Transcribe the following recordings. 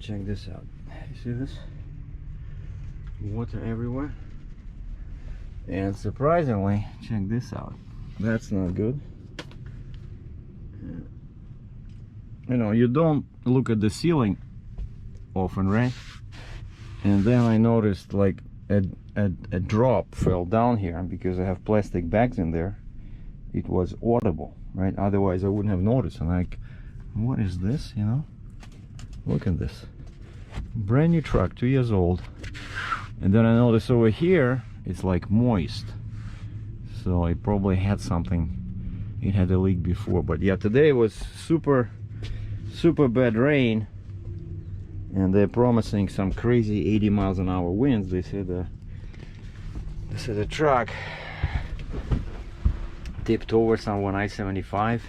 check this out. You see this? Water everywhere. And surprisingly, check this out. That's not good. You know, you don't look at the ceiling often, right? And then I noticed like a drop fell down here, and because I have plastic bags in there, it was audible, right? Otherwise I wouldn't have noticed. And like, what is this, you know? Look at this. Brand new truck, 2 years old. And then I noticed over here, it's like moist. So it probably had something. It had a leak before. But yeah, today was super bad rain. And they're promising some crazy 80 miles an hour winds. They said the truck tipped over somewhere on I-75.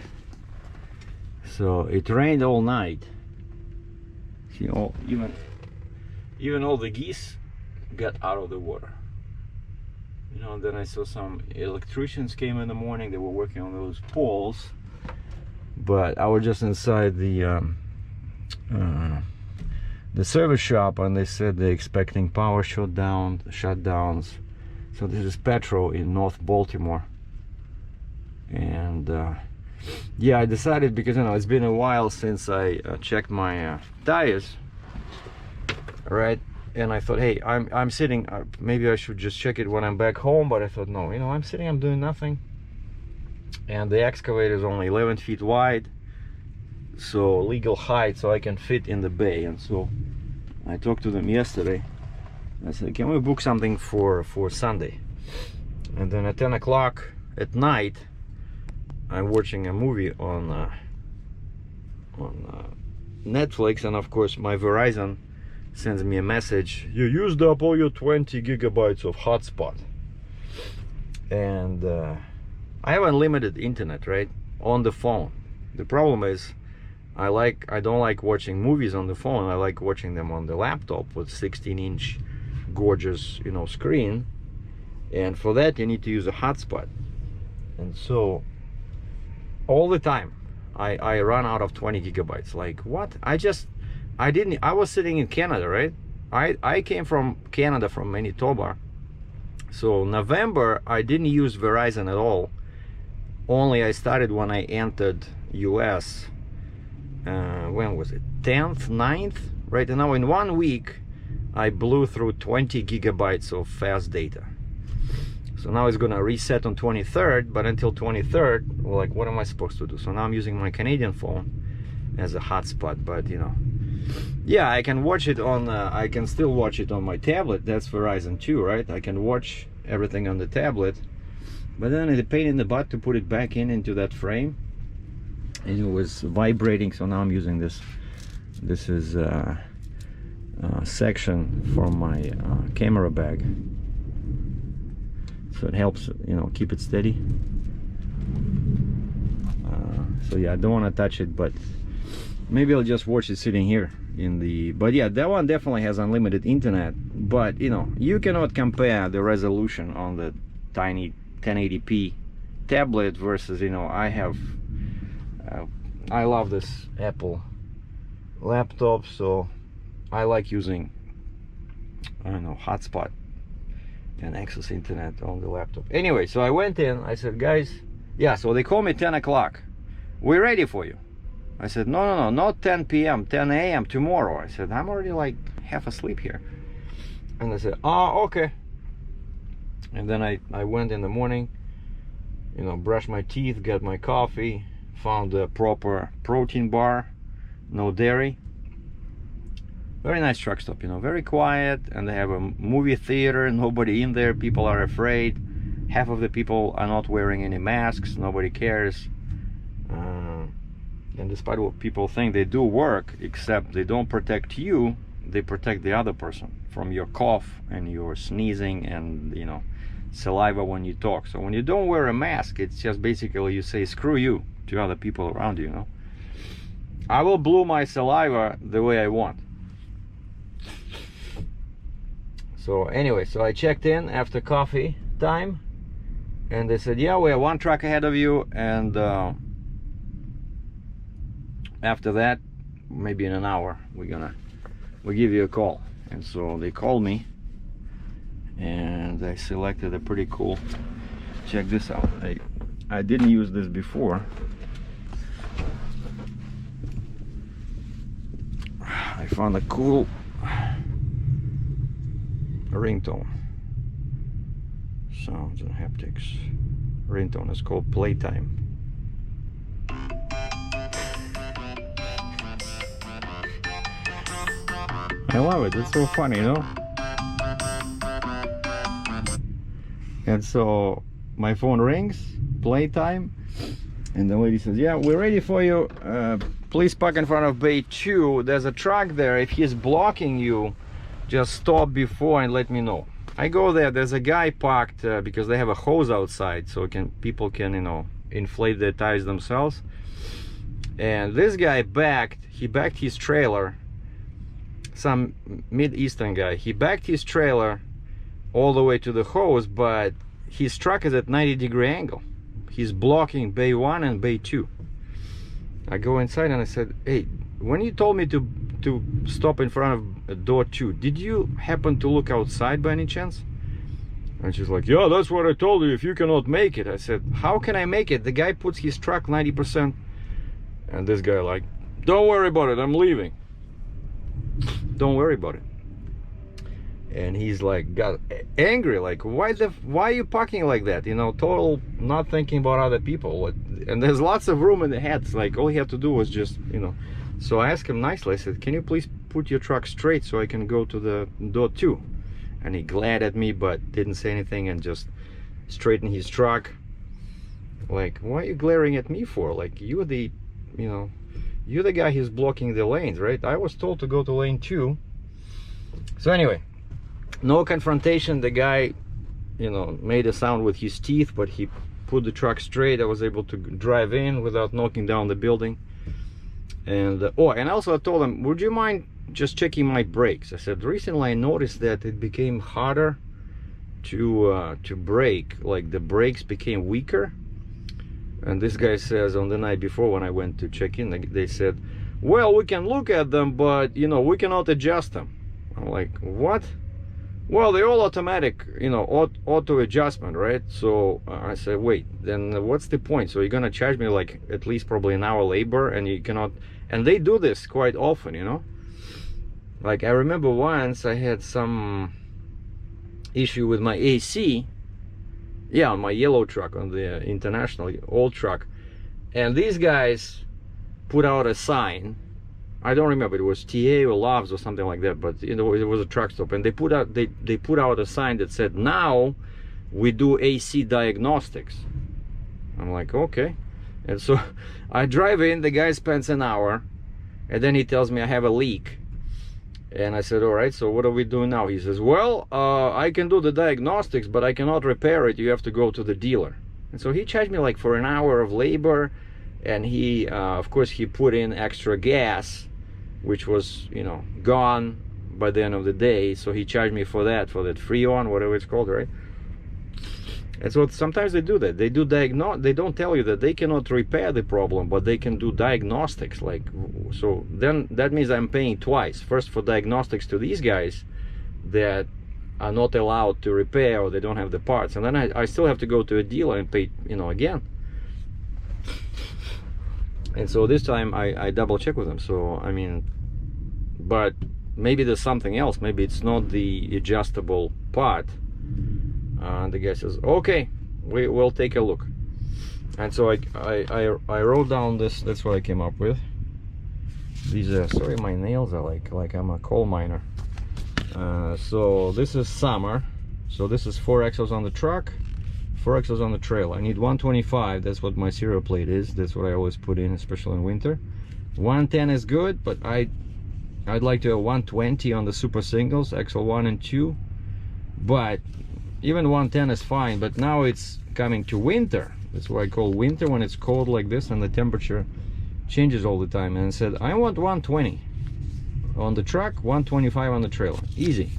So it rained all night. See, even all the geese got out of the water. You know, and then I saw some electricians came in the morning. They were working on those poles. But I was just inside the service shop, and they said they're expecting power shutdowns. So this is Petro in North Baltimore. And yeah, I decided, because you know it's been a while since I checked my tires, right? And I thought, hey, I'm sitting, maybe I should just check it when I'm back home. But I thought, no, you know, I'm sitting, I'm doing nothing, and the excavator is only 11 feet wide, so legal height, so I can fit in the bay. And so I talked to them yesterday. I said, can we book something for Sunday? And then at 10 o'clock at night, I'm watching a movie on Netflix, and of course my Verizon sends me a message: you used up all your 20 gigabytes of hotspot. And I have unlimited internet, right, on the phone. The problem is I don't like watching movies on the phone. I like watching them on the laptop with 16-inch gorgeous, you know, screen. And for that you need to use a hotspot. And so all the time I run out of 20 gigabytes. Like, what? I was sitting in Canada, right? I came from Canada, from Manitoba. So November I didn't use Verizon at all. Only I started when I entered US. When was it? 10th, 9th? Right now in 1 week I blew through 20 gigabytes of fast data. So now it's gonna reset on 23rd, but until 23rd, like, what am I supposed to do? So now I'm using my Canadian phone as a hotspot. But you know, yeah, I can watch it on I can still watch it on my tablet. That's Verizon too, right? I can watch everything on the tablet, but then it's a pain in the butt to put it back into that frame, and it was vibrating. So now I'm using this is section from my camera bag, so it helps, you know, keep it steady. So yeah, I don't want to touch it, but maybe I'll just watch it sitting here in the. But yeah, that one definitely has unlimited internet. But you know, you cannot compare the resolution on the tiny 1080p tablet versus, you know, I love this Apple laptop, so I like using, I don't know, hotspot and access internet on the laptop. Anyway, so I went in, I said, guys, yeah, so they called me 10 o'clock. We're ready for you. I said, no, not 10 p.m., 10 a.m. tomorrow. I said, I'm already like half asleep here. And they said, oh, okay. And then I went in the morning, you know, brushed my teeth, got my coffee, found a proper protein bar, no dairy. Very nice truck stop, you know, very quiet, and they have a movie theater, nobody in there, people are afraid. Half of the people are not wearing any masks, nobody cares. And despite what people think, they do work, except they don't protect you, they protect the other person from your cough and your sneezing and, you know, saliva when you talk. So when you don't wear a mask, it's just basically you say screw you to other people around you, you know. I will blow my saliva the way I want. So anyway, so I checked in after coffee time, and they said, yeah, we have one truck ahead of you, and after that, maybe in an hour, we're gonna we give you a call. And so they called me, and I selected a pretty cool, check this out. I didn't use this before. I found a cool ringtone, sounds and haptics ringtone. It's called Playtime. I love it, it's so funny, you know. And so my phone rings, Playtime, and the lady says, yeah, we're ready for you, please park in front of bay 2. There's a truck there. If he's blocking you, just stop before and let me know. I go there, there's a guy parked because they have a hose outside, so people can, you know, inflate their tires themselves. And this guy backed his trailer, some Mid-Eastern guy. He backed his trailer all the way to the hose, but his truck is at 90-degree angle. He's blocking bay 1 and bay 2. I go inside and I said, hey, when you told me to stop in front of door 2, did you happen to look outside by any chance? And she's like, yeah, that's what I told you, if you cannot make it. I said, how can I make it? The guy puts his truck 90%. And this guy like, don't worry about it, I'm leaving. Don't worry about it. And he's like, got angry, like, why are you parking like that? You know, total not thinking about other people. And there's lots of room in the heads. Like, all he had to do was just, you know. So I asked him nicely, I said, can you please put your truck straight so I can go to the door 2? And he glared at me but didn't say anything and just straightened his truck. Like, why are you glaring at me for? Like, you're the, you know, you're the guy who's blocking the lanes, right? I was told to go to lane 2. So anyway, no confrontation. The guy, you know, made a sound with his teeth, but he put the truck straight. I was able to drive in without knocking down the building. And oh, and also I told him, would you mind just checking my brakes? I said, recently I noticed that it became harder to brake, like the brakes became weaker. And this guy says, on the night before when I went to check in, they said, well, we can look at them, but you know, we cannot adjust them. I'm like, what? Well, they're all automatic, you know, auto adjustment, right? So I said, wait, then what's the point? So you're gonna charge me like at least probably an hour labor, and you cannot. And they do this quite often, you know. Like, I remember once I had some issue with my AC, yeah, on my yellow truck, on the International old truck, and these guys put out a sign. I don't remember, it was TA or Loves or something like that, but you know, it was a truck stop, and they put out a sign that said, now we do AC diagnostics. I'm like, okay. And so I drive in, the guy spends an hour, and then he tells me I have a leak. And I said, all right, so what are we doing now? He says, well, I can do the diagnostics, but I cannot repair it. You have to go to the dealer. And so he charged me like for an hour of labor, and he, of course, he put in extra gas, which was, you know, gone by the end of the day. So he charged me for that Freon, whatever it's called, right? And so sometimes they do that. They do they don't tell you that they cannot repair the problem, but they can do diagnostics. Like, so then that means I'm paying twice. First for diagnostics to these guys that are not allowed to repair, or they don't have the parts, and then I still have to go to a dealer and pay, you know, again. And so this time I double check with them. So I mean, but maybe there's something else. Maybe it's not the adjustable part. The guy says, okay, we will take a look. And so I wrote down this. That's what I came up with. These are, sorry, my nails are like I'm a coal miner. So this is summer. So this is 4 axles on the truck, 4 axles on the trailer. I need 125. That's what my serial plate is. That's what I always put in, especially in winter. 110 is good, but I'd like to have 120 on the super singles, axle 1 and 2. But even 110 is fine. But now it's coming to winter. That's what I call winter, when it's cold like this and the temperature changes all the time. And I said, I want 120 on the truck, 125 on the trailer, easy.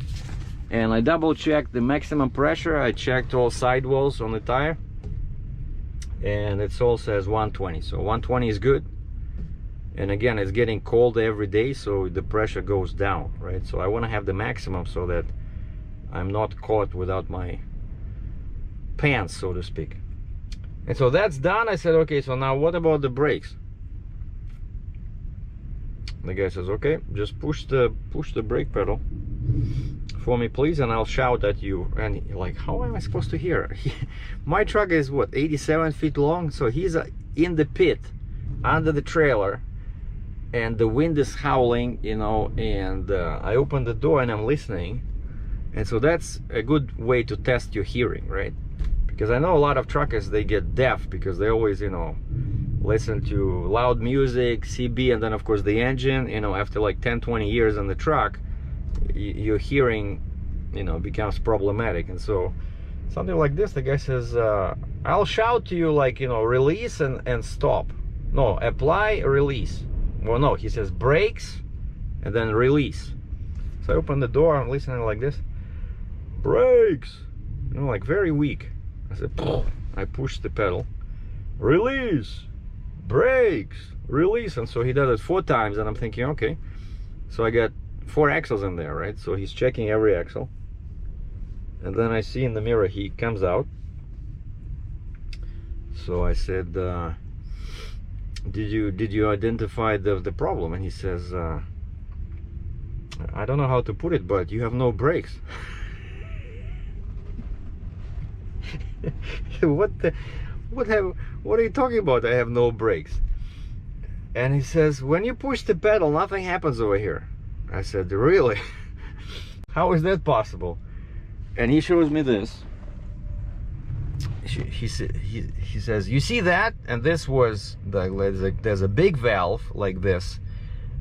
And I double checked the maximum pressure. I checked all sidewalls on the tire, and it all says 120. So 120 is good. And again, it's getting colder every day, so the pressure goes down, right? So I want to have the maximum so that I'm not caught without my pants, so to speak. And so that's done. I said, okay, so now what about the brakes? The guy says, okay, just push the brake pedal for me, please, and I'll shout at you. And like, how am I supposed to hear? My truck is what, 87 feet long, so he's in the pit under the trailer, and the wind is howling, you know, and I open the door and I'm listening. And so that's a good way to test your hearing, right? Because I know a lot of truckers, they get deaf because they always, you know, listen to loud music, CB, and then of course the engine, you know, after like 10-20 years in the truck, your hearing, you know, becomes problematic. And so something like this, the guy says, I'll shout to you, like, you know, release and stop. No, apply, release. Well, no, he says brakes and then release. So I open the door, I'm listening like this, brakes, you know, like very weak. I said, I push the pedal, release, brakes, release. And so he does it 4 times, and I'm thinking, okay, so I got 4 axles in there, right? So he's checking every axle. And then I see in the mirror he comes out. So I said, did you identify the problem? And he says, I don't know how to put it, but you have no brakes. What are you talking about? I have no brakes. And he says, when you push the pedal, nothing happens over here. I said, really? How is that possible? And he shows me this. He says, you see that? And this was there's a big valve like this,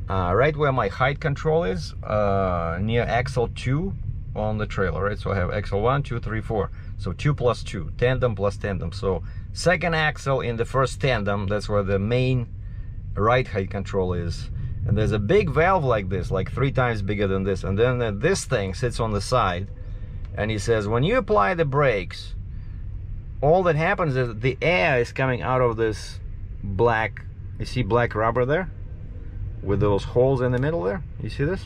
right where my height control is, near axle 2 on the trailer, right? So I have axle 1, 2, 3, 4. So 2 plus 2, tandem plus tandem. So second axle in the first tandem, that's where the main right height control is. And there's a big valve like this, like 3 times bigger than this. And then this thing sits on the side. And he says, when you apply the brakes, all that happens is the air is coming out of this black, you see black rubber there? With those holes in the middle there? You see this?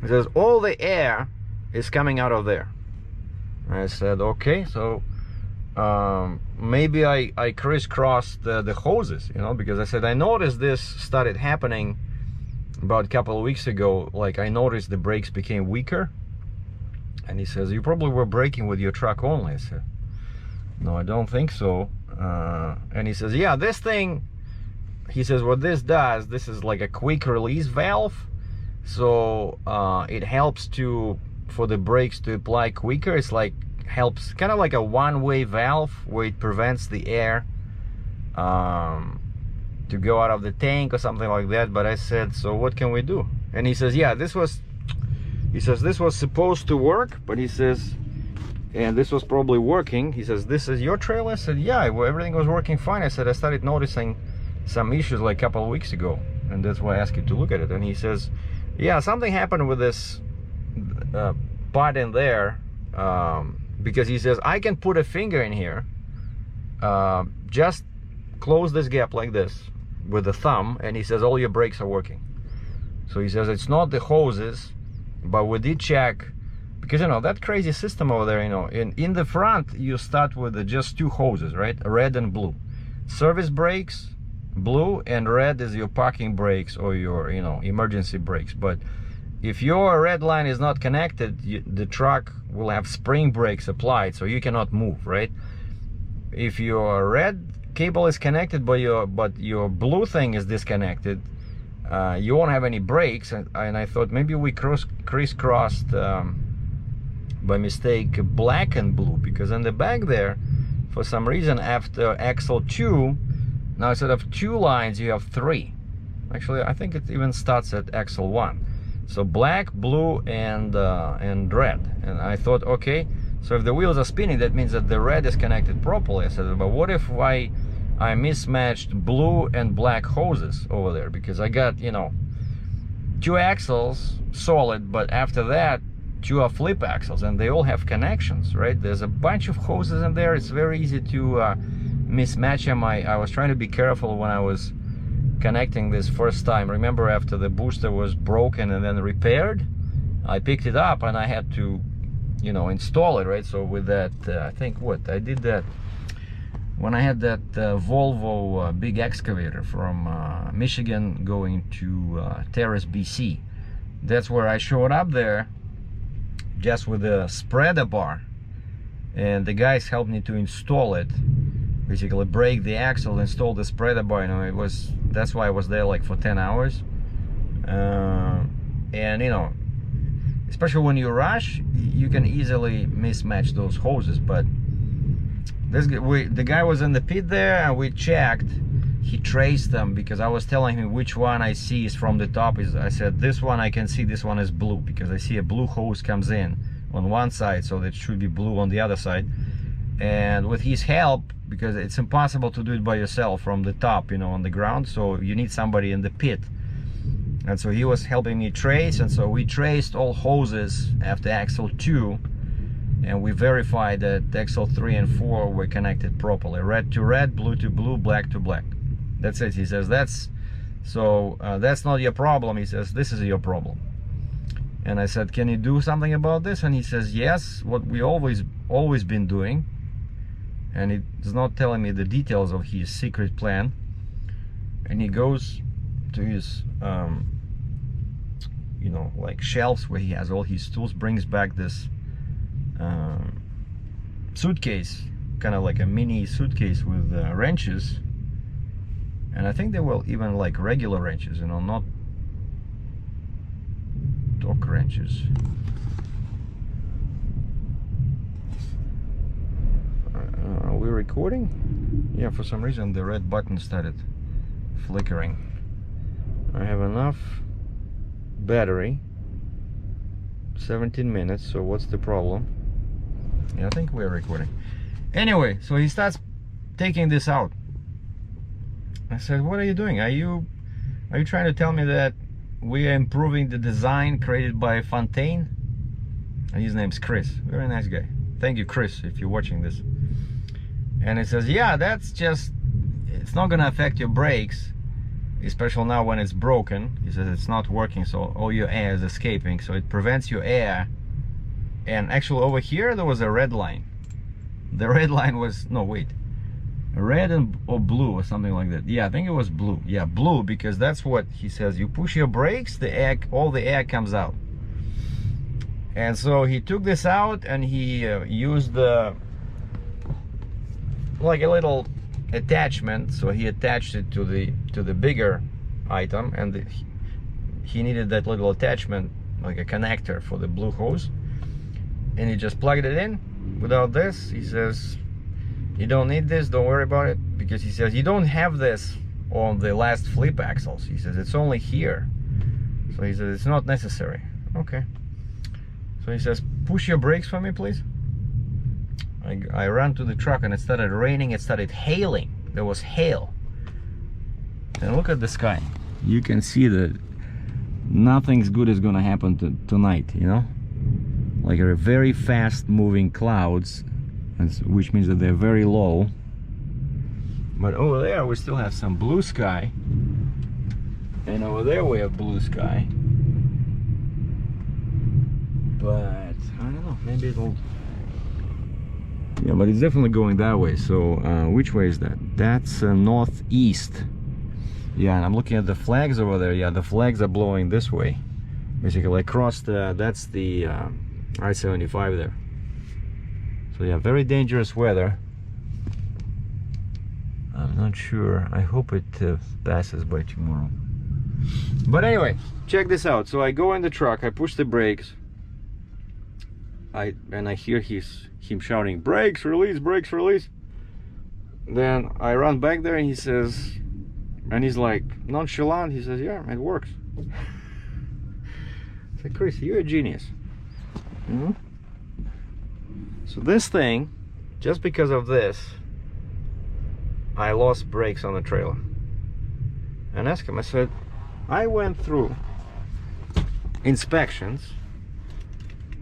It says all the air is coming out of there. I said, okay, so maybe I crisscrossed the hoses, you know, because I said, I noticed this started happening about a couple of weeks ago. Like, I noticed the brakes became weaker. And he says, you probably were braking with your truck only. I said, no, I don't think so. And he says, yeah, this thing, he says, what this does, this is like a quick release valve. So it helps for the brakes to apply quicker. It's like, helps, kind of like a one-way valve where it prevents the air to go out of the tank or something like that. But I said, so what can we do? And he says, yeah, this was supposed to work, but he says, and this was probably working. He says, this is your trailer? I said, yeah, well, everything was working fine. I said, I started noticing some issues like a couple of weeks ago, and that's why I asked you to look at it. And he says, yeah, something happened with this part in there, because he says, I can put a finger in here, just close this gap like this with the thumb, and he says, all your brakes are working. So he says, it's not the hoses, but we did check, because, you know, that crazy system over there, you know, in the front, you start with just 2 hoses, right? Red and blue. Service brakes, blue, and red is your parking brakes or your, you know, emergency brakes. But if your red line is not connected, the truck will have spring brakes applied, so you cannot move, right? If your red cable is connected, but your blue thing is disconnected, you won't have any brakes. And I thought maybe we crisscrossed by mistake black and blue, because in the back there, for some reason, after axle 2, now instead of 2 lines you have 3. Actually, I think it even starts at axle 1. So black, blue, and red. And I thought, okay, so if the wheels are spinning, that means that the red is connected properly. I said, but what if I mismatched blue and black hoses over there? Because I got, you know, 2 axles solid, but after that 2 are flip axles, and they all have connections, right? There's a bunch of hoses in there. It's very easy to mismatch them. I was trying to be careful when I was connecting this first time. Remember, after the booster was broken and then repaired, I picked it up and I had to, you know, install it, right? So with that, I think what I did that when I had that Volvo big excavator from Michigan going to Terrace, BC. That's where I showed up there just with a spreader bar, and the guys helped me to install it. Basically break the axle, install the spreader bar. You know, that's why I was there like for 10 hours. And you know, especially when you rush, you can easily mismatch those hoses. But the guy was in the pit there, and we checked. He traced them because I was telling him which one I see is from the top. I said, this one I can see, this one is blue, because I see a blue hose comes in on one side, so that should be blue on the other side. And with his help, because it's impossible to do it by yourself from the top, you know, on the ground, so you need somebody in the pit. And so he was helping me trace, and so we traced all hoses after axle 2, and we verified that axle 3 and 4 were connected properly, red to red, blue to blue, black to black. That's it. He says that's not your problem. He says this is your problem. And I said, can you do something about this? And he says, yes, what we always been doing. And he's not telling me the details of his secret plan. And he goes to his you know, like shelves where he has all his tools, brings back this suitcase, kind of like a mini suitcase with wrenches. And I think they were even like regular wrenches, you know, not torque wrenches. Are we recording? Yeah, for some reason the red button started flickering. I have enough battery, 17 minutes, so what's the problem? Yeah, I think we're recording. Anyway, so he starts taking this out. I said, what are you doing? Are you trying to tell me that we are improving the design created by Fontaine? And his name's Chris. Very nice guy. Thank you, Chris, if you're watching this. And he says, yeah, that's just, it's not gonna affect your brakes, especially now when it's broken. He says it's not working, so all your air is escaping, so it prevents your air. And actually over here there was a red line. The red line was, no wait, red or blue or something like that. Yeah, I think it was blue. Yeah, blue, because that's what he says. You push your brakes, the air, all the air comes out. And so he took this out and he used like a little attachment. So he attached it to the bigger item, and he needed that little attachment, like a connector for the blue hose. And he just plugged it in. Without this, he says, you don't need this, don't worry about it, because he says you don't have this on the last flip axles. He says it's only here, so he says it's not necessary. Okay, so he says, push your brakes for me, please. I ran to the truck and it started raining, it started hailing. There was hail. And look at the sky. You can see that nothing's good is gonna happen tonight, you know, like a very fast moving clouds, which means that they're very low. But over there we still have some blue sky, and over there we have blue sky. But I don't know, maybe it'll, yeah, but it's definitely going that way. So which way is that? That's northeast. Yeah, and I'm looking at the flags over there. Yeah, the flags are blowing this way, basically across the, that's the I-75 there. So yeah, very dangerous weather. I'm not sure. I hope it passes by tomorrow. But anyway, check this out. So I go in the truck, I push the brakes, and I hear him shouting, brakes release, brakes release. Then I run back there and he says, and he's like nonchalant, he says, yeah, it works. I said, Chris, you're a genius. Mm-hmm. So this thing, just because of this, I lost brakes on the trailer. And asked him, I said, I went through inspections.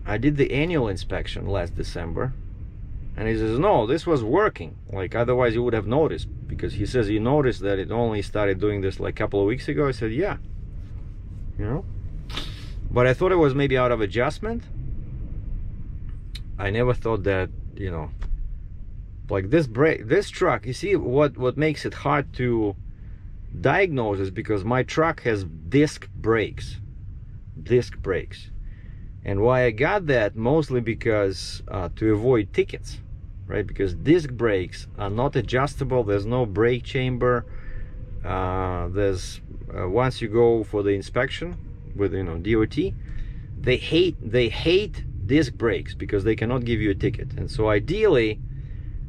I did the annual inspection last December. And he says, no, this was working. Like, otherwise you would have noticed. because he says, you noticed that it only started doing this like a couple of weeks ago. I said, yeah, you know, but I thought it was maybe out of adjustment. I never thought that, you know, like this truck, you see what makes it hard to diagnose is because my truck has disc brakes. And why I got that, mostly because to avoid tickets, right? Because disc brakes are not adjustable. There's no brake chamber. There's once you go for the inspection with, you know, DOT, they hate disc brakes because they cannot give you a ticket. And so ideally,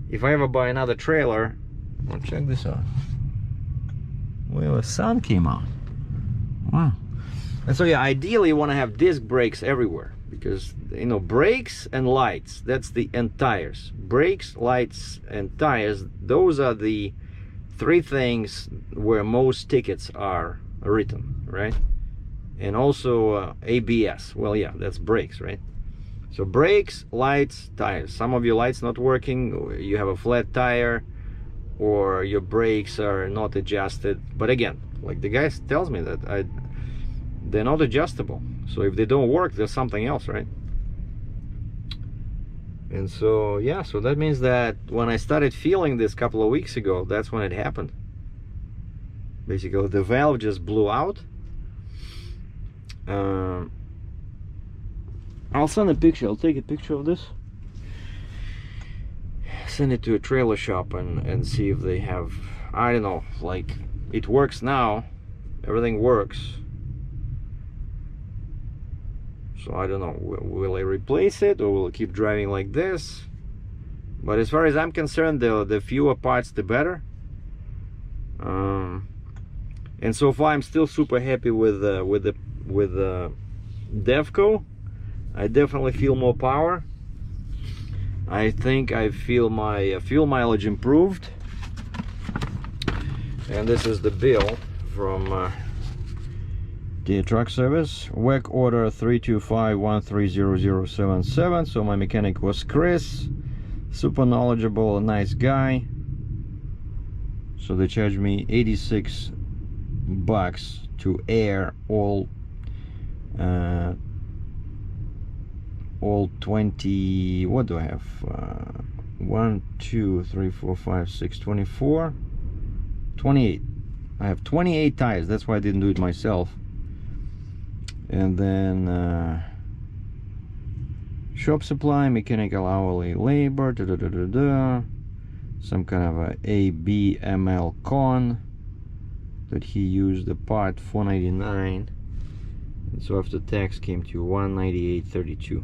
if I ever buy another trailer, well, check this out. Well, the sun came out. Wow. And so yeah, ideally you want to have disc brakes everywhere, because, you know, brakes and lights, and tires. Brakes, lights, and tires, those are the three things where most tickets are written, right? And also ABS. Well, yeah, that's brakes, right? So brakes, lights, tires. Some of your lights not working, you have a flat tire, or your brakes are not adjusted. But again, like the guy tells me that they're not adjustable. So if they don't work, there's something else, right? And so yeah, so that means that when I started feeling this a couple of weeks ago, that's when it happened. Basically, the valve just blew out. I'll send a picture. I'll take a picture of this, send it to a trailer shop and see if they have, I don't know, like, it works now, everything works. So I don't know, will I replace it or will I keep driving like this? But as far as I'm concerned, the fewer parts the better. And so far I'm still super happy with Devco. I definitely feel more power. I think I feel my fuel mileage improved. And this is the bill from the truck service. WEC order 325130077. So my mechanic was Chris, super knowledgeable, a nice guy. So they charged me $86 to air all 20, what do I have, 1 2 3 4 5 6 24 28. I have 28 tires. That's why I didn't do it myself. And then shop supply, mechanical hourly labor, some kind of a ABML con that he used, the part $4.99, and so after tax came to $198.32.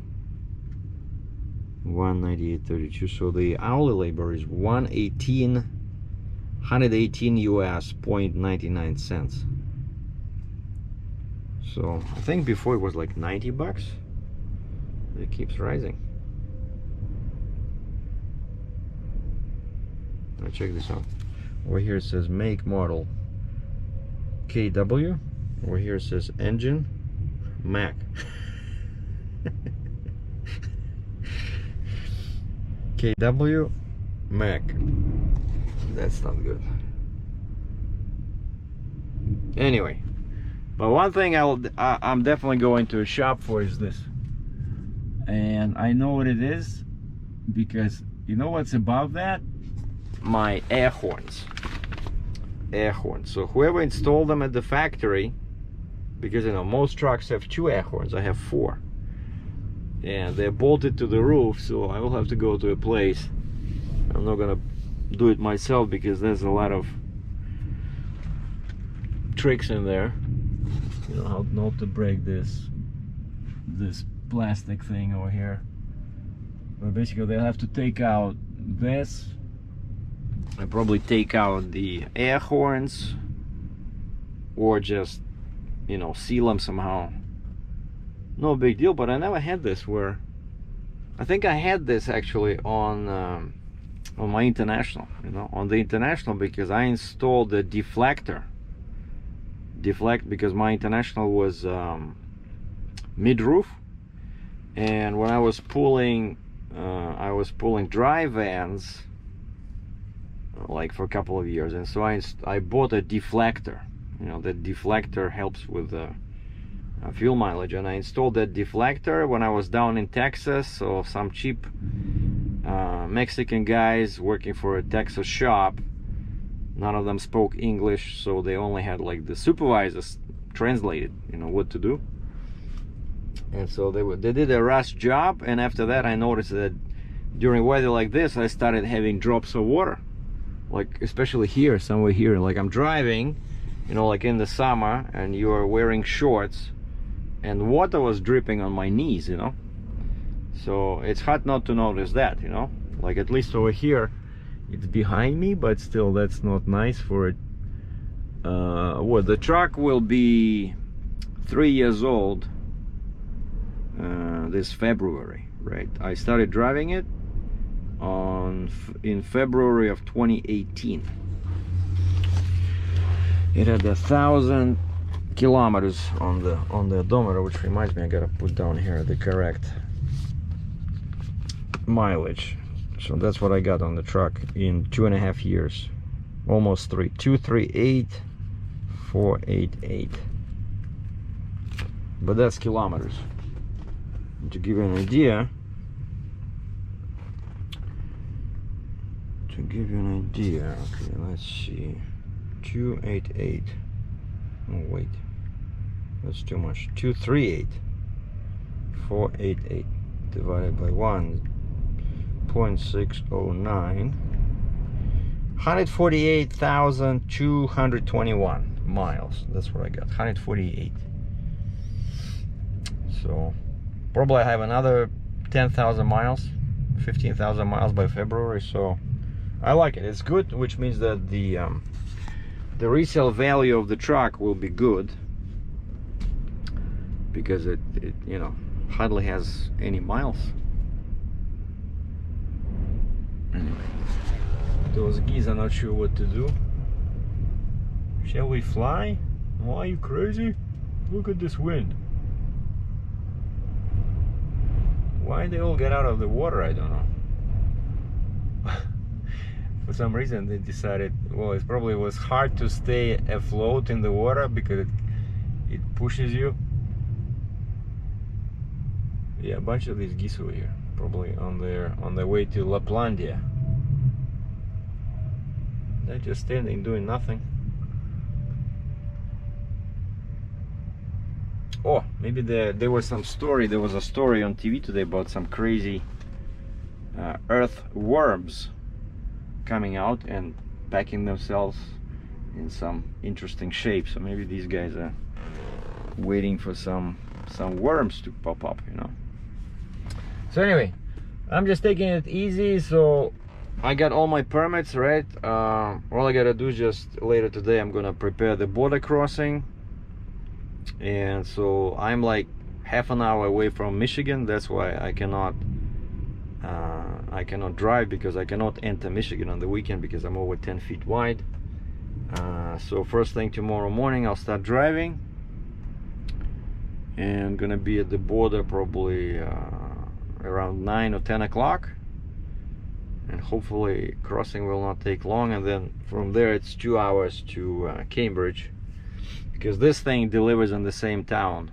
198.32. So the hourly labor is 118 US, 0.99 cents. So I think before it was like $90. It keeps rising. Now check this out. Over here it says make, model KW. Over here it says engine Mac. KW Mac. That's not good. Anyway, but one thing I'm definitely going to shop for is this, and I know what it is, because you know what's above that? My air horns. Air horns. So whoever installed them at the factory, because you know most trucks have 2 air horns, I have 4, and they're bolted to the roof, so I will have to go to a place. I'm not gonna do it myself because there's a lot of tricks in there. You know how not to break this plastic thing over here. But basically they'll have to take out this. I probably take out the air horns, or just, you know, seal them somehow. No big deal. But I never had this where, I think I had this actually on my International, you know, on the International, because I installed the deflector. Because my International was mid-roof, and when I was pulling dry vans, like for a couple of years, and so I bought a deflector. You know, that deflector helps with the fuel mileage, and I installed that deflector when I was down in Texas. So some cheap Mexican guys working for a Texas shop, none of them spoke English, so they only had like the supervisors translated, you know, what to do. And so they did a rush job, and after that I noticed that during weather like this I started having drops of water, like especially here, somewhere here, like I'm driving, you know, like in the summer, and you are wearing shorts, and water was dripping on my knees, you know. So it's hard not to notice that, you know, like at least over here it's behind me, but still that's not nice for it. Well, the truck will be 3 years old this February, right? I started driving it in February of 2018. It had 1,000 kilometers on the odometer, which reminds me I gotta put down here the correct mileage. So that's what I got on the truck in 2.5 years, almost 3. 238,488. But that's kilometers. And to give you an idea, okay, let's see, 288. Oh wait, that's too much. 238,488 divided by 1.609, 148,221 miles. That's what I got, 148. So probably I have another 10,000 miles, 15,000 miles by February. So I like it. It's good, which means that the resale value of the truck will be good, because it you know, hardly has any miles. Anyway, those geese are not sure what to do. Shall we fly? Oh, are you crazy? Look at this wind. Why they all get out of the water, I don't know. For some reason they decided, well, it probably was hard to stay afloat in the water because it pushes you. Yeah, a bunch of these geese over here, probably on their way to Laplandia. They're just standing doing nothing. Oh, maybe there was some story. There was a story on TV today about some crazy earthworms coming out and packing themselves in some interesting shape. So maybe these guys are waiting for some worms to pop up, you know. So anyway, I'm just taking it easy. So I got all my permits, right? All I gotta do is just later today I'm gonna prepare the border crossing. And so I'm like half an hour away from Michigan. That's why I cannot drive, because I cannot enter Michigan on the weekend because I'm over 10 feet wide. So first thing tomorrow morning I'll start driving, and I'm gonna be at the border probably around 9 or 10 o'clock, and hopefully crossing will not take long. And then from there it's 2 hours to Cambridge, because this thing delivers in the same town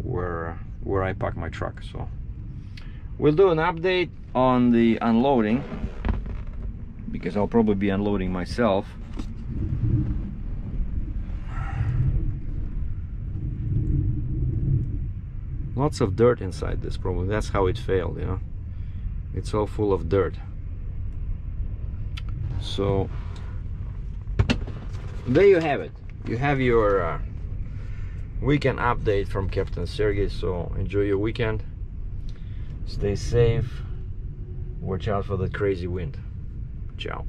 where I park my truck. So we'll do an update on the unloading, because I'll probably be unloading myself. Lots of dirt inside this, probably that's how it failed, you know. It's all full of dirt. So there you have it. You have your weekend update from Captain Sergei. So enjoy your weekend, stay safe, watch out for the crazy wind. Ciao.